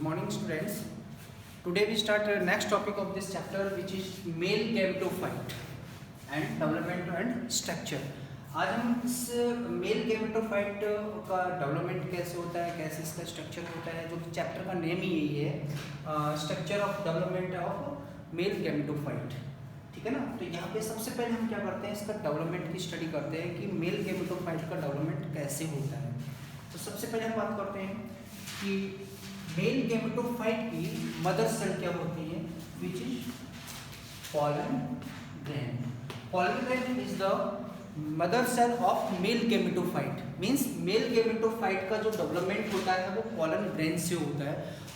Good morning, students. Today we start next topic of this chapter, which is male gametophyte and development and structure. आज हम इस mail gametophyte का development कैसे होता है, कैसे इसका स्ट्रक्चर होता है, जो कि चैप्टर का नेम ही यही है, structure of development of male gametophyte. ठीक है ना. तो यहाँ पे सबसे पहले हम क्या करते हैं, इसका डेवलपमेंट की स्टडी करते हैं कि मेल गेमेटोफाइट का डेवलपमेंट कैसे होता है. तो सबसे पहले हम बात करते हैं कि मेल गेमेटोफाइट की मदर सेल क्या होती है, which is pollen grain. Pollen grain is the mother cell of male gametophyte. Means male gametophyte का जो डेवलपमेंट होता है वो पॉलन ग्रैन से होता है,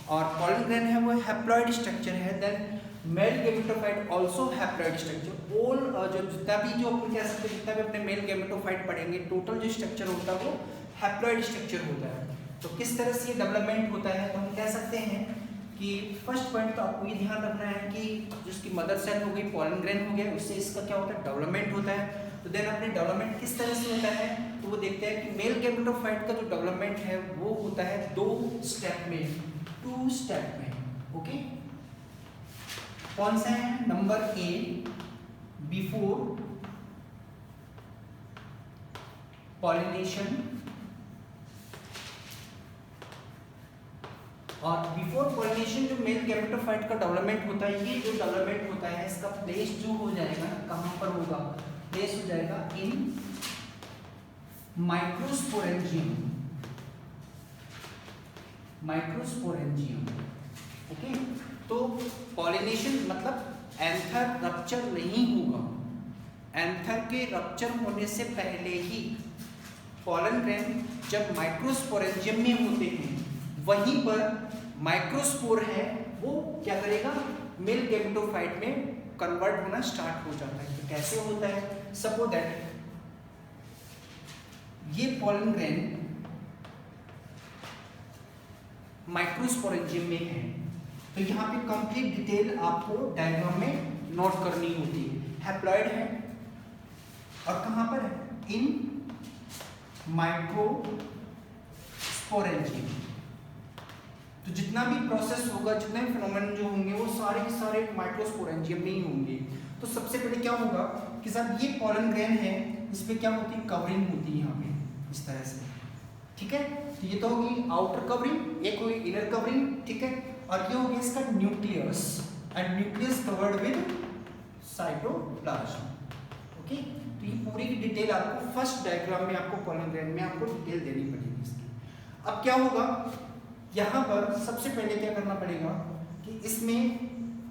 और पॉलन ग्रैन है वो हैप्लॉइड स्ट्रक्चर है. Then male gametophyte also haploid structure. All जो जितना भी जो अपन कह सकते हैं, जितना भी अपने मेल गेमेटोफाइट पढ़ेंगे, टोटल जो स्ट्रक्चर होता है वो हैप्लॉइड स्ट्रक्चर होता है. तो किस तरह से ये डेवलपमेंट होता है, तो हम कह सकते हैं कि फर्स्ट पॉइंट तो आपको ये ध्यान रखना है कि जिसकी मदर सेल हो गई, पॉलन ग्रैन हो गया, उससे इसका क्या होता है, डेवलपमेंट होता है. तो देन अपने डेवलपमेंट किस तरह से होता है, तो वो देखते हैं कि मेल गेमेटोफाइट का जो डेवलपमेंट है वो होता है 2 स्टेप में, 2 स्टेप में. ओके, कौन सा है. नंबर ए, बिफोर पॉलिनेशन, और बिफोर पॉलिनेशन जो मेल गेमेटोफाइट का डेवलपमेंट होता है, ये जो डेवलपमेंट होता है इसका प्लेस जो हो जाएगा, कहां पर होगा, प्लेस हो जाएगा इन माइक्रोस्पोरेंजियम. माइक्रोस्पोरेंजियम. ओके, तो पॉलिनेशन मतलब एंथर रप्चर नहीं होगा. एंथर के रप्चर होने से पहले ही पॉलन ग्रैन जब माइक्रोस्पोरेंजियम में होते हैं, वहीं पर माइक्रोस्पोर है वो क्या करेगा, मेल गेमेटोफाइट में कन्वर्ट होना स्टार्ट हो जाता है. तो कैसे होता है, सपोज दैट ये पॉलन ग्रैन माइक्रोस्पोरेंजियम में है, तो यहाँ पे कंप्लीट डिटेल आपको डायग्राम में नोट करनी होती है. हैप्लॉइड है और कहाँ पर है, इन माइक्रोस्पोरेंजियम. तो जितना भी प्रोसेस होगा, जितने भी फिनोमेनन जो होंगे वो सारे के सारे माइक्रोस्पोरेंजियम में ही होंगे. तो सबसे पहले क्या होगा कि साहब ये पॉलन ग्रैन है, इस पे क्या होती है, कवरिंग होती है यहाँ पे इस तरह से. ठीक है, तो ये तो होगी आउटर कवरिंग, एक होगी इनर कवरिंग. ठीक है, और ये हो गया इसका nucleus, and nucleus covered with cytoplasm. Okay, तो ये पूरी की डिटेल आपको फर्स्ट डायग्राम में, आपको पॉलन ग्रैन में आपको डिटेल देनी पड़ेगी इसकी. अब क्या होगा, यहाँ पर सबसे पहले क्या करना पड़ेगा कि इसमें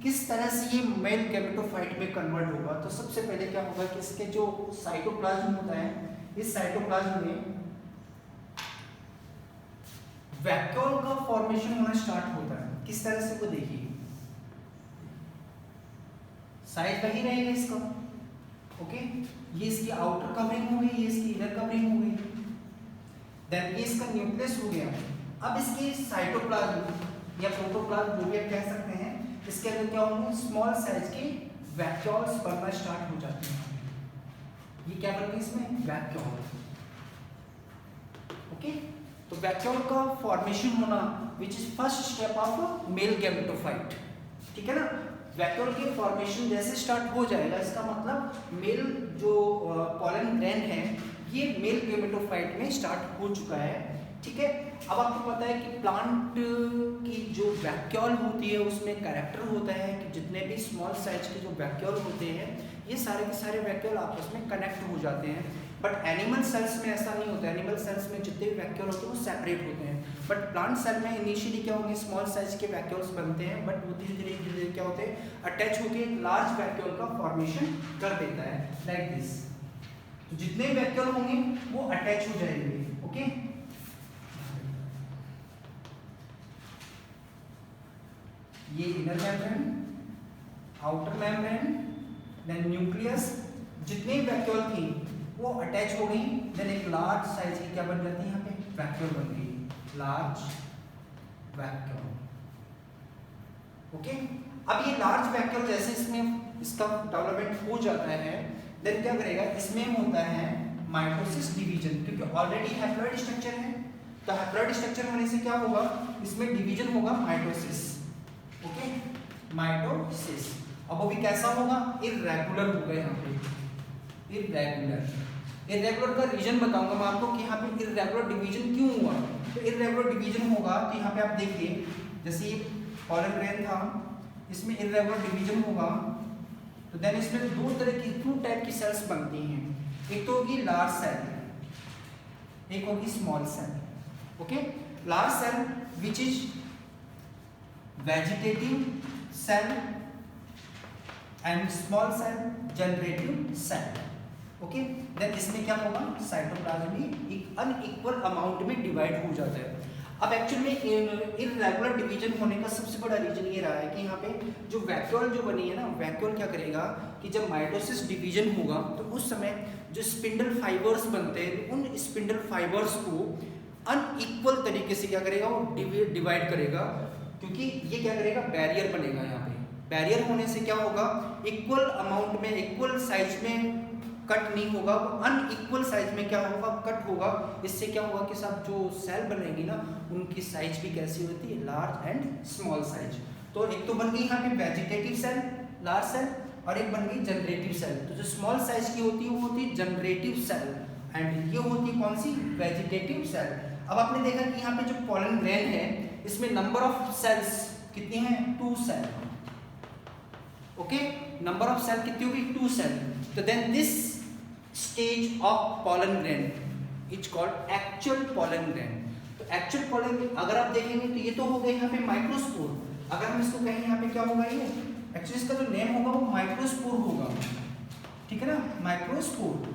किस तरह से ये मेल गेमेटोफाइट में कन्वर्ट होगा. तो सबसे पहले क्या होगा कि इसके जो साइटोप्लाज्म होता है, इस साइटोप्लाज्म में वैक्यूल का फॉर्मेशन होना स्टार्ट होता है. किस तरह से, वो देखिए साइज वही रहेगा इसका. ओके, ये इसकी आउटर कवरिंग हो गई, ये इसकी इनर कवरिंग हो गई. देन ये इसका न्यूक्लियस हो गया. अब इसके साइटोप्लाज्म या प्रोटोप्लाज्म जो भी आप कह सकते हैं, इसके अंदर क्या होंगे, स्मॉल साइज के वैक्यूल्स बनना स्टार्ट हो जाते हैं. ये क्या बनते हैं इसमें, वैक्यूल. ओके, तो वैक्यूल का फॉर्मेशन होना which is first step of male gametophyte. ठीक है ना. वैक्यूल के फॉर्मेशन जैसे स्टार्ट हो जाएगा, इसका मतलब मेल जो पॉलन ग्रैन है ये मेल गेमेटोफाइट में स्टार्ट हो चुका है. ठीक है, अब आपको पता है कि प्लांट की जो वैक्यूल होती है उसमें कैरेक्टर होता है कि जितने भी स्मॉल साइज के जो वैक्यूल होते हैं, ये सारे के सारे वैक्यूल आपस में कनेक्ट हो जाते हैं. बट एनिमल सेल्स में ऐसा नहीं होता है. एनिमल सेल्स में जितने भी वैक्यूल होते हैं वो सेपरेट होते हैं. बट प्लांट सेल में इनिशियली क्या होंगे, स्मॉल साइज के वैक्यूल्स बनते हैं, बट वो धीरे धीरे क्या होते हैं, अटैच होकर लार्ज वैक्यूल का फॉर्मेशन कर देता है, लाइक दिस. तो जितने वैक्यूल होंगे वो अटैच हो जाएंगे. ओके, ये inner membrane, outer membrane, then nucleus. जितने वैक्यूल थी वो अटैच हो गई. देन एक लार्ज साइज की क्या बन जाती है, यहाँ पे वैक्यूल बन गई, लार्ज वैक्यूल. ओके, अब ये लार्ज वैक्यूल जैसे इसमें इसका डेवलपमेंट हो जाता है, देन क्या करेगा, इसमें होता है माइटोसिस डिवीजन, क्योंकि ऑलरेडी हैप्लॉइड स्ट्रक्चर है. तो हैप्लॉइड स्ट्रक्चर होने से क्या होगा, इसमें डिवीजन होगा माइटोसिस। Okay, mitosis. अब वो भी कैसा होगा, इर्रेगुलर होगा। यहाँ पे इर्रेगुलर का रीजन बताऊंगा मैं आपको कि यहाँ पे इर्रेगुलर डिवीजन क्यों हुआ। तो इर्रेगुलर डिवीजन होगा तो यहाँ पे आप देखिए, जैसे ये पॉलन ग्रेन था, इसमें इर्रेगुलर डिवीजन होगा तो देन इसमें टू टाइप की सेल्स बनती हैं। एक तो होगी लार्ज सेल, एक होगी small cell. Okay, large cell which is vegetative cell and small cell generative cell. Okay, then इसमें क्या होगा, साइटोप्लाज्म भी एक अनइक्वल अमाउंट में डिवाइड हो जाता है। अब एक्चुअल में इर्रेगुलर डिवीजन होने का सबसे बड़ा रीजन ये रहा है कि यहाँ पे जो वैक्यूल जो बनी है ना, वैक्यूल क्या करेगा कि जब माइटोसिस डिवीजन होगा तो उस समय जो स्पिंडल फाइबर्स बनते हैं, उन स्पिंडल फाइबर्स को अनइक्वल तरीके से क्या करेगा, वो डिवाइड करेगा। क्योंकि ये क्या करेगा, बैरियर बनेगा। यहाँ पे बैरियर होने से क्या होगा, इक्वल अमाउंट में, इक्वल साइज में कट नहीं होगा, वो अनइक्वल साइज में क्या होगा, कट होगा। इससे क्या होगा कि सब जो सेल बनेगी ना, उनकी साइज भी कैसी होती है, लार्ज एंड स्मॉल साइज। तो एक तो बन गई यहाँ पे वेजिटेटिव सेल, लार्ज सेल, और एक बन गई जनरेटिव सेल। तो जो स्मॉल साइज की होती है वो होती है जनरेटिव सेल, एंड ये होती है कौन सी, वेजिटेटिव सेल। अब आपने देखा कि यहाँ पे जो पॉलन ग्रेन है, इसमें नंबर ऑफ सेल्स कितनी है, 2 cell. Okay, number of cell कितनी होगी, 2 सेल। तो then this stage of pollen grain is called actual pollen grain. तो एक्चुअल पॉलन ग्रेन अगर आप देखेंगे तो ये तो हो गए यहाँ पे माइक्रोस्पोर। अगर हम इसको कहें यहाँ पे क्या होगा, ये एक्चुअली इसका जो नेम होगा वो माइक्रोस्पोर होगा, ठीक है ना, माइक्रोस्पोर।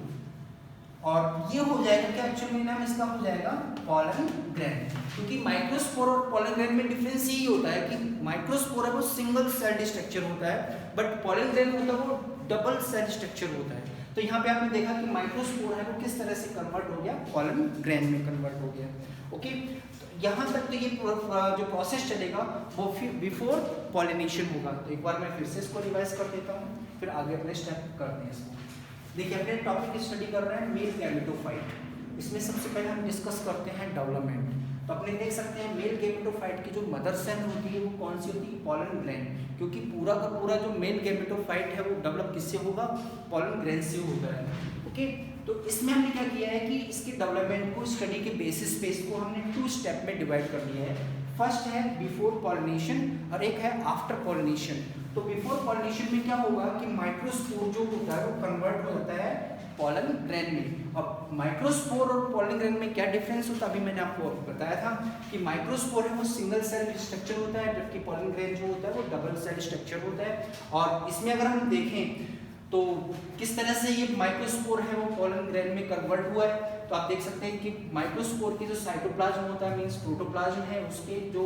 और ये हो जाएगा क्या, एक्चुअली नाम इसका हो जाएगा पॉलन ग्रेन। क्योंकि माइक्रोस्पोर और पॉलन ग्रेन में डिफरेंस यही होता है कि माइक्रोस्पोर है वो सिंगल सेल्ड स्ट्रक्चर होता है, बट पॉलन ग्रेन होता है वो डबल सेल स्ट्रक्चर होता है। तो यहाँ पे आपने देखा कि माइक्रोस्पोर है वो किस तरह से कन्वर्ट हो गया, पॉलन ग्रेन में कन्वर्ट हो गया। ओके, यहाँ तक तो ये जो प्रोसेस चलेगा वो फिर बिफोर पॉलिनेशन होगा। तो एक बार मैं फिर से इसको रिवाइज कर देता हूँ, फिर आगे अपने स्टेप करते हैं इसको। देखिए, अपने टॉपिक स्टडी कर रहे हैं मेल गैमेटोफाइट। इसमें सबसे पहले हम डिस्कस करते हैं डेवलपमेंट। तो अपने देख सकते हैं मेल गैमेटोफाइट की जो मदर सेल होती है वो कौन सी होती है, पॉलन ग्रेन। क्योंकि पूरा का पूरा जो मेल गैमेटोफाइट है वो डेवलप किससे होगा, पॉलन ग्रेन से होता है। ओके, तो इसमें हमने क्या किया है कि इसके डेवलपमेंट को स्टडी के बेसिस पे इसको हमने 2 स्टेप में डिवाइड कर दिया है। फर्स्ट है बिफोर पॉलिनेशन और एक है आफ्टर पॉलिनेशन। तो बिफोर पॉलिनेशन में क्या होगा कि माइक्रोस्पोर जो होता है वो कन्वर्ट हो जाता है पॉलन ग्रेन में। अब माइक्रोस्पोर और पॉलन ग्रेन में क्या डिफरेंस होता है, अभी मैंने आपको बताया था कि माइक्रोस्पोर है वो सिंगल सेल स्ट्रक्चर होता है, जबकि पॉलन ग्रेन जो होता है वो डबल सेल स्ट्रक्चर होता है। और इसमें अगर हम देखें तो किस तरह से ये माइक्रोस्पोर है वो पॉलन ग्रेन में कन्वर्ट हुआ है, तो आप देख सकते हैं कि माइक्रोस्पोर की जो साइटोप्लाज्म होता है, मींस प्रोटोप्लाज्म है, उसके जो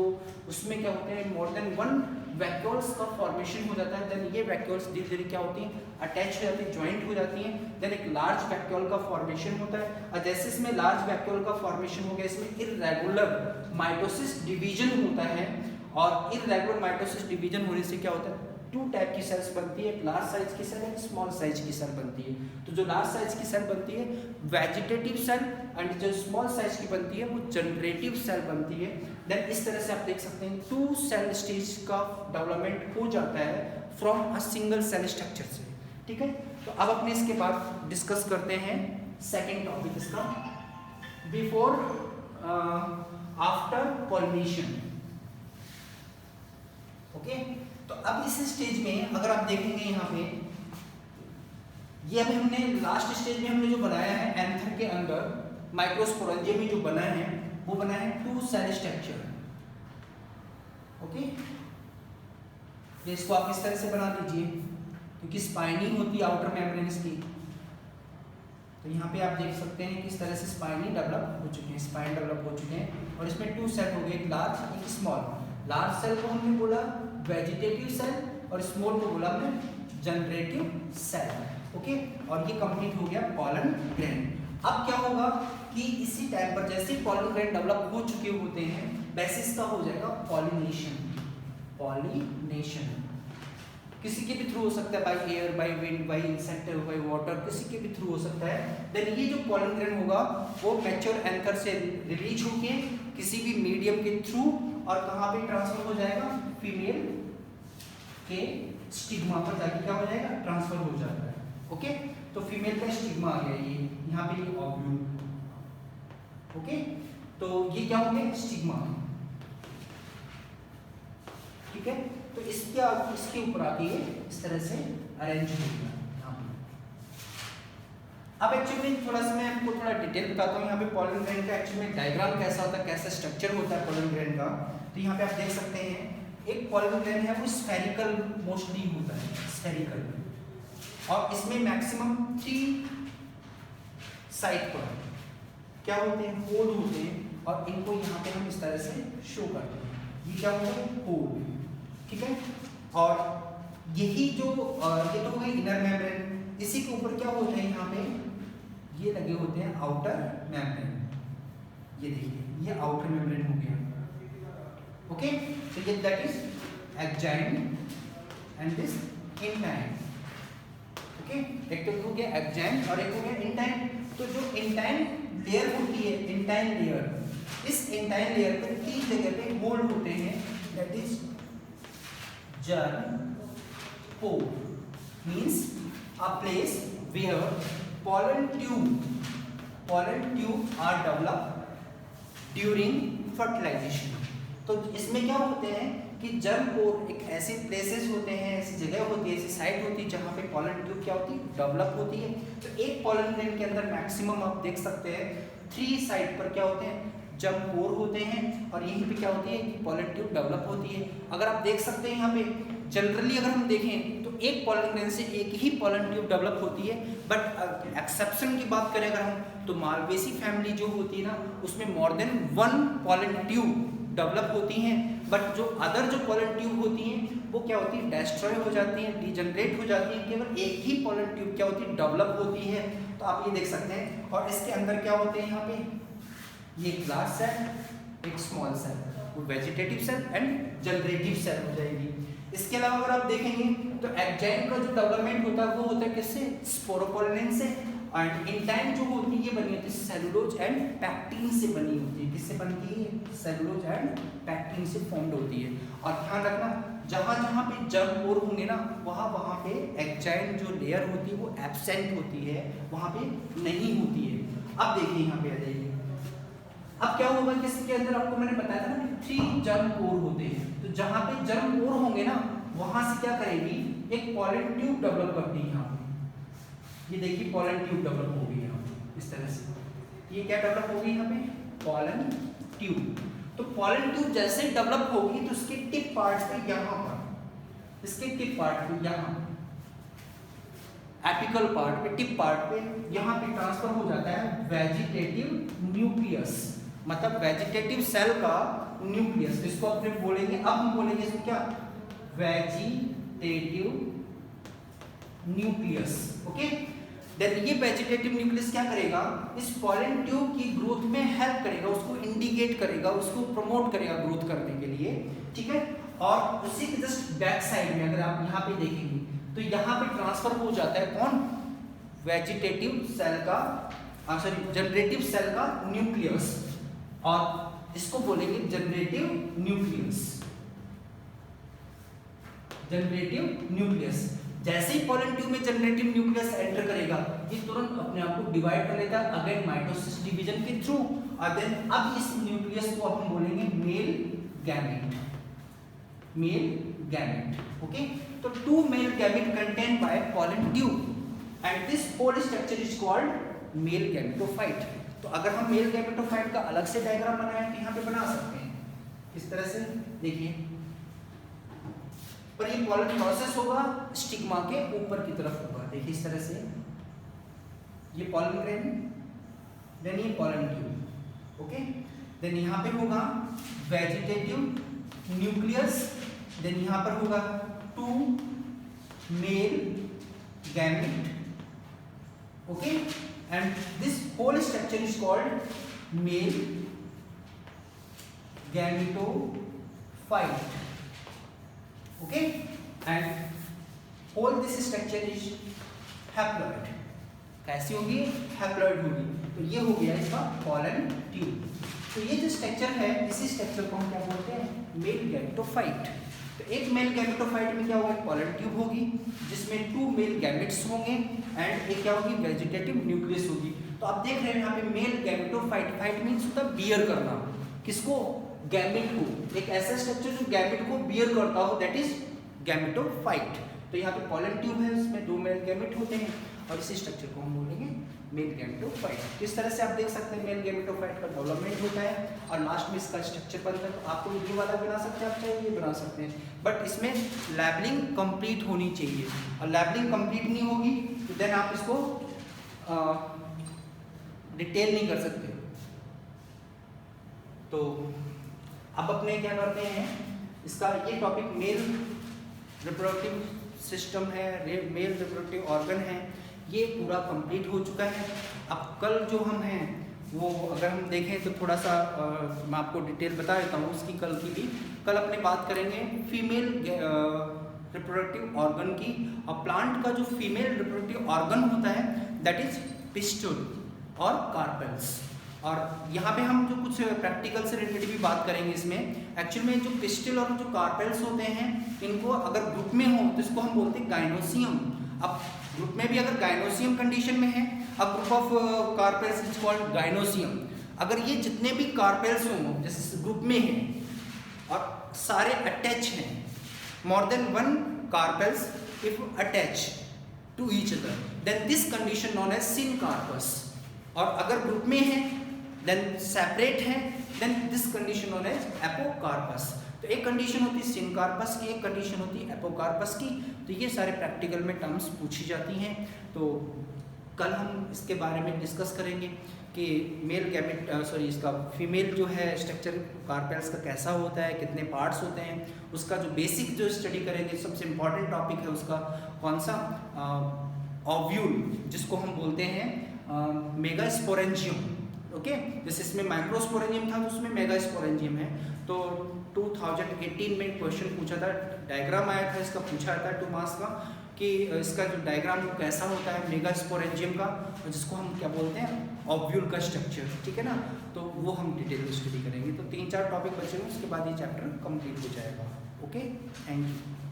उसमें क्या होते हैं, मोर देन 1 वैक्यूल्स का फॉर्मेशन हो जाता है। देन ये वैक्यूल्स धीरे धीरे क्या होती हैं, अटैच हो जाती है, ज्वाइंट हो जाती हैं। देन एक लार्ज वैक्यूल का फॉर्मेशन होता है, और जैसे इसमें लार्ज वैक्यूल का फॉर्मेशन हो गया, इसमें इर्रेगुलर माइटोसिस डिवीजन होता है। और इर्रेगुलर माइटोसिस डिवीजन होने से क्या होता है, 2 टाइप की सेल्स बनती है, एक लार्ज साइज की सेल, एक स्मॉल साइज की सेल बनती है। तो जो लार्ज साइज की सेल बनती है वेजिटेटिव सेल, एंड जो स्मॉल साइज की बनती है वो जनरेटिव सेल बनती है। देन इस तरह से आप देख सकते हैं 2 सेल स्टेज का डेवलपमेंट हो जाता है from a single cell structure से, ठीक है। तो अब अपने इसके बाद डिस्कस करते हैं सेकेंड टॉपिक इसका, बिफोर आफ्टर पॉलिनेशन। ओके, तो अब इस स्टेज में अगर आप देखेंगे यहाँ पे, ये अभी हमने लास्ट स्टेज में हमने जो बनाया है एंथर के अंदर माइक्रोस्पोरेंजियम में जो बना है वो बना है 2 सेल स्ट्रक्चर। ओके, इसको आप इस तरह से बना लीजिए क्योंकि स्पाइनिंग होती है आउटर मेम्ब्रेन इसकी। तो यहाँ पे आप देख सकते हैं कि इस तरह से स्पाइनिंग डेवलप हो चुके हैं, स्पाइन डेवलप हो चुके हैं, और इसमें 2 सेल हो गए, एक लार्ज एक स्मॉल। लार्ज सेल को हमने बोला वेजिटेटिव सेल और स्मॉल को बोला हमने जनरेटिव सेल। ओके, और ये कंप्लीट हो गया पॉलन ग्रेन। अब क्या होगा कि इसी टाइम पर जैसे पॉलन ग्रेन डेवलप हो चुके होते हैं वैसे इसका हो जाएगा पॉलिनेशन। पॉलिनेशन किसी के भी थ्रू हो सकता है, by air, by wind, bye insect, by water, किसी के भी थ्रू हो सकता है। देन ये जो पॉलन ग्रेन होगा वो मैच्योर एंकर से रिलीज होके किसी भी मीडियम के थ्रू और कहाँ पे ट्रांसफर हो जाएगा, फीमेल के स्टिग्मा पर जाके क्या हो जाएगा, ट्रांसफर हो जाता है। ओके, तो फीमेल का स्टिग्मा आ गया, ये यहाँ पे ये ओव्यूल। ओके, तो ये क्या हो गया, स्टिग्मा। ठीक है, तो इसके ऊपर आके ये इस तरह से अरेंज हो गया यहाँ पे। अब एक्चुअली थोड़ा सा मैं आपको थोड़ा डिटेल बताता हूँ यहाँ पे पॉलन ग्रेन का एक्चुअली डायग्राम कैसा होता है, कैसा स्ट्रक्चर होता है पॉलन ग्रेन का। तो यहाँ पे आप देख सकते हैं एक पॉलन ग्रेन है वो स्फेरिकल मोस्टली होता है, स्फेरिकल, और इसमें मैक्सिमम 3 साइड पर क्या होते हैं, होल होते हैं, और इनको यहाँ पे हम इस तरह से शो करते हैं। ये क्या होता है, होल। ठीक है, और यही जो ये तो हो गई इनर मेम्ब्रेन, इसी के ऊपर क्या होता है, यहाँ पे ये लगे होते हैं आउटर मेम्ब्रेन। ये देखिए ये आउटर मेम्ब्रेन हो गया। ओके, so ये that is exine and this intine। Okay, एक तो हो गया एक्जाइन और एक हो गया इंटाइन। तो जो इंटाइन लेयर होती है, इंटाइन लेयर, इस इंटाइन लेयर पे 3 जगह पे मोल्ड होते हैं, that is germ pore, means a place where pollen tube are developed during fertilization। तो इसमें क्या होते हैं कि जर्म पोर एक ऐसे प्लेसेस होते हैं, ऐसी जगह होती है, ऐसी साइट होती है जहाँ पे पॉलन ट्यूब क्या होती है, डेवलप होती है। तो एक पॉलन ग्रेन के अंदर मैक्सिमम आप देख सकते हैं 3 साइट पर क्या होते हैं, जर्म पोर होते हैं, और यहीं पे क्या होती है कि पॉलन ट्यूब डेवलप होती है। अगर आप देख सकते हैं यहाँ पे जनरली अगर हम देखें तो एक पॉलन ग्रेन से एक ही पॉलन ट्यूब डेवलप होती है, बट एक्सेप्शन की बात करें अगर हम तो मालवेसी फैमिली जो होती है ना उसमें मोर देन 1 पॉलन ट्यूब डेवलप होती हैं, बट जो अदर जो पॉलन ट्यूब होती हैं वो क्या होती है, डिस्ट्रॉय हो जाती हैं, डिजनरेट हो जाती हैं, केवल एक ही पॉलन ट्यूब क्या होती है, डेवलप होती है। तो आप ये देख सकते हैं, और इसके अंदर क्या होते हैं, यहाँ पे ये एक लार्ज सेल, एक स्मॉल सेल, वो vegetative cell and generative cell हो जाएगी। इसके अलावा अगर आप देखेंगे तो एक्जाइन का जो डेवलपमेंट होता है वो होता है किससे, स्पोरोपोलिन से, एंड इंटाइन जो होती है ये बनी होती है सेलुलोज एंड पैक्टिन से बनी होती है। किससे बनती है, सेलुलोज एंड पैक्टिन से फॉर्म्ड होती है। और ध्यान रखना जहाँ जहाँ पे जर्म पोर होंगे ना वहाँ पे एक्जाइन जो लेयर होती है वो एब्सेंट होती है, वहाँ पे नहीं होती है। अब देखिए यहाँ पे आ जाइए, अब क्या होगा कि इसके अंदर आपको मैंने बताया था ना 3 जर्म पोर होते हैं, तो जहाँ पे जर्म पोर होंगे ना वहां से क्या करेगी, एक पॉलन ट्यूब डेवलप करती है। यहाँ पे ये देखिए पॉलन ट्यूब डेवलप होगी यहाँ पे इस तरह से, ये क्या डेवलप होगी यहाँ पे, पॉलन ट्यूब। तो पॉलन ट्यूब जैसे डेवलप होगी तो उसके टिप पार्ट पे यहाँ पर, इसके टिप पार्ट पे यहाँ एपिकल पार्ट पे, टिप पार्ट पे यहाँ पे ट्रांसफर हो जाता है वेजिटेटिव न्यूक्लियस, मतलब वेजिटेटिव सेल का न्यूक्लियस, इसको अपने बोलेंगे, अब हम बोलेंगे इसको क्या, वेजिटेटिव न्यूक्लियस। ओके, देन ये वेजिटेटिव न्यूक्लियस क्या करेगा, इस पॉलन ट्यूब की ग्रोथ में हेल्प करेगा, उसको इंडिकेट करेगा, उसको प्रमोट करेगा ग्रोथ करने के लिए। ठीक है, और उसी के जस्ट बैक साइड में अगर आप यहाँ पे देखेंगे तो यहाँ पे ट्रांसफर हो जाता है कौन, वेजिटेटिव सेल का, सॉरी जनरेटिव सेल का न्यूक्लियस, और इसको बोलेंगे जनरेटिव न्यूक्लियस। जनरेटिव न्यूक्लियस जैसे ही पॉलन ट्यूब में जनरेटिव न्यूक्लियस एंटर करेगा ये तुरंत अपने आप को डिवाइड कर लेता है अगेन माइटोसिस डिवीजन के थ्रू, और देन अब इस न्यूक्लियस को हम बोलेंगे male gamete, male gamete. Okay, तो 2 male gamete contain by pollen tube and this whole structure is called male gametophyte. तो अगर हम मेल गैमेटोफाइट का अलग से डायग्राम बनाएं तो यहाँ पे बना सकते हैं इस तरह से, देखिए, पर ये पॉलन प्रोसेस होगा स्टिग्मा के ऊपर की तरफ होगा, देखिए इस तरह से, ये पॉलन ग्रेन, देन ये पॉलन ट्यूब। ओके, देन यहाँ पे होगा वेजिटेटिव न्यूक्लियस, देन यहाँ पर होगा 2 male gamete. Okay, and this whole structure is called male gametophyte. Okay, and whole this structure is haploid. कैसी होगी? हैप्लॉइड होगी। तो ये हो गया इसका पोलन ट्यूब। तो ये जो स्ट्रक्चर है, इसी स्ट्रक्चर को हम क्या बोलते हैं? Mail gametophyte. तो एक मेल गैमेटोफाइट में क्या होगा? पोलन ट्यूब होगी जिसमें 2 मेल गैमेट्स होंगे एंड एक क्या होगी? वेजिटेटिव न्यूक्लियस होगी। तो आप देख रहे हैं यहाँ पे मेल गैमेटोफाइट, फाइट मीन्स होता है बियर करना। किसको? गैमेट को। एक ऐसा स्ट्रक्चर जो गैमेट को बियर करता हो, दैट इज गैमेटोफाइट। तो यहाँ पे पोलन ट्यूब है, उसमें 2 मेल गैमेट होते हैं और इसी स्ट्रक्चर को हम बोलेंगे मेल गैमेटोफाइट। इस तरह से आप देख सकते हैं मेल गैमेटोफाइट का डेवलपमेंट होता है और लास्ट में इसका स्ट्रक्चर बनता है। तो आपको ये वाला बना सकते हैं, आप चाहे ये बना सकते हैं, बट इसमें लैबलिंग कंप्लीट होनी चाहिए। और लैबलिंग कंप्लीट नहीं होगी तो देन आप इसको डिटेल नहीं कर सकते। तो अब अपने क्या करते हैं, इसका ये टॉपिक मेल रिप्रोडक्टिव सिस्टम है, मेल रिप्रोडक्टिव ऑर्गन है, ये पूरा कंप्लीट हो चुका है। अब कल जो हम हैं वो अगर हम देखें तो थोड़ा सा मैं आपको डिटेल बता देता हूँ उसकी। कल की भी कल अपने बात करेंगे फीमेल रिप्रोडक्टिव ऑर्गन की। और प्लांट का जो फीमेल रिप्रोडक्टिव ऑर्गन होता है दैट इज पिस्टल और कार्पेल्स। और यहाँ पे हम जो कुछ प्रैक्टिकल से रिलेटेड भी बात करेंगे इसमें। एक्चुअल में जो पिस्टल और जो कार्पेल्स होते हैं, इनको अगर ग्रुप में हो तो इसको हम बोलते हैं गाइनोसियम। अब ग्रुप में भी अगर गाइनोसियम कंडीशन में है, अब group of carpels is called gynoecium. अगर ये जितने भी कार्पेल्स हों जैसे ग्रुप में हैं और सारे अटैच हैं, more than 1 carpels if attach to each other, then this condition known as syncarpous. और अगर ग्रुप में है देन सेपरेट है, then this condition known as apocarpous. तो एक कंडीशन होती है सिनकार्पस की, एक कंडीशन होती है एपोकार्पस की। तो ये सारे प्रैक्टिकल में टर्म्स पूछी जाती हैं। तो कल हम इसके बारे में डिस्कस करेंगे कि मेल गैमेट इसका फीमेल जो है स्ट्रक्चर कार्पेल्स का कैसा होता है, कितने पार्ट्स होते हैं, उसका जो बेसिक जो स्टडी करेंगे। सबसे इम्पॉर्टेंट टॉपिक है उसका कौन सा? ओव्यूल, जिसको हम बोलते हैं मेगास्पोरेंजियम। ओके, जैसे इसमें माइक्रोस्पोरेंजियम था तो उसमें मेगास्पोरेंजियम है। तो 2018 में क्वेश्चन पूछा था, डायग्राम आया था इसका, पूछा था 2 मार्क्स का कि इसका जो डायग्राम कैसा होता है मेगास्पोरेंजियम का, जिसको हम क्या बोलते हैं? ओव्यूल का स्ट्रक्चर। ठीक है ना? तो वो हम डिटेल में स्टडी करेंगे। तो 3-4 टॉपिक बचे हैं, उसके बाद ये चैप्टर कंप्लीट हो जाएगा। Okay, thank you.